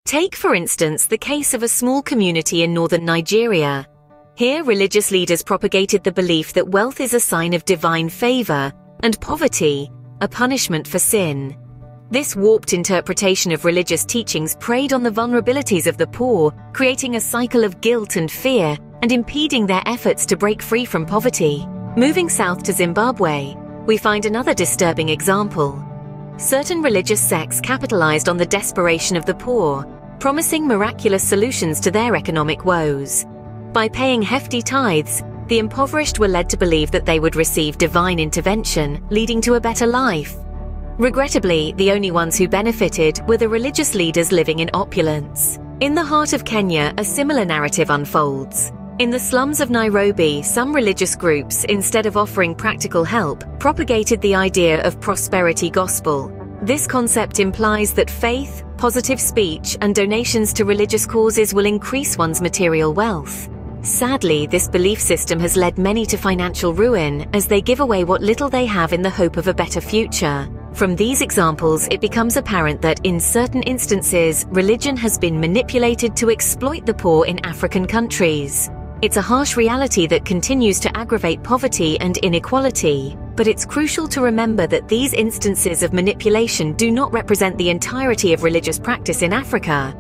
Take, for instance, the case of a small community in northern Nigeria. Here, religious leaders propagated the belief that wealth is a sign of divine favor and poverty, a punishment for sin. This warped interpretation of religious teachings preyed on the vulnerabilities of the poor, creating a cycle of guilt and fear and impeding their efforts to break free from poverty. Moving south to Zimbabwe, we find another disturbing example. Certain religious sects capitalized on the desperation of the poor, promising miraculous solutions to their economic woes. By paying hefty tithes, the impoverished were led to believe that they would receive divine intervention, leading to a better life. Regrettably, the only ones who benefited were the religious leaders living in opulence. In the heart of Kenya, a similar narrative unfolds. In the slums of Nairobi, some religious groups, instead of offering practical help, propagated the idea of prosperity gospel. This concept implies that faith, positive speech, and donations to religious causes will increase one's material wealth. Sadly, this belief system has led many to financial ruin as they give away what little they have in the hope of a better future. From these examples, it becomes apparent that in certain instances, religion has been manipulated to exploit the poor in African countries. It's a harsh reality that continues to aggravate poverty and inequality, but it's crucial to remember that these instances of manipulation do not represent the entirety of religious practice in Africa.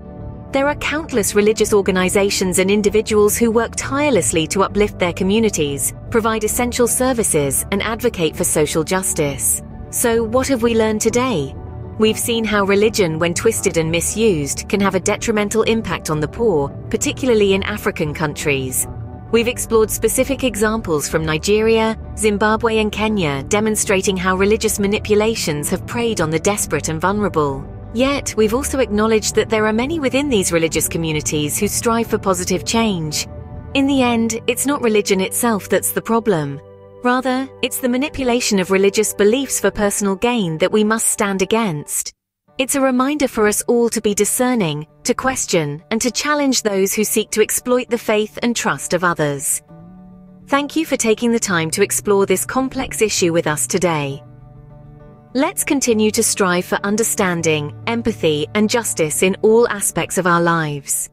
There are countless religious organizations and individuals who work tirelessly to uplift their communities, provide essential services, and advocate for social justice. So, what have we learned today? We've seen how religion, when twisted and misused, can have a detrimental impact on the poor, particularly in African countries. We've explored specific examples from Nigeria, Zimbabwe, and Kenya, demonstrating how religious manipulations have preyed on the desperate and vulnerable. Yet, we've also acknowledged that there are many within these religious communities who strive for positive change. In the end, it's not religion itself that's the problem. Rather, it's the manipulation of religious beliefs for personal gain that we must stand against. It's a reminder for us all to be discerning, to question, and to challenge those who seek to exploit the faith and trust of others. Thank you for taking the time to explore this complex issue with us today. Let's continue to strive for understanding, empathy, and justice in all aspects of our lives.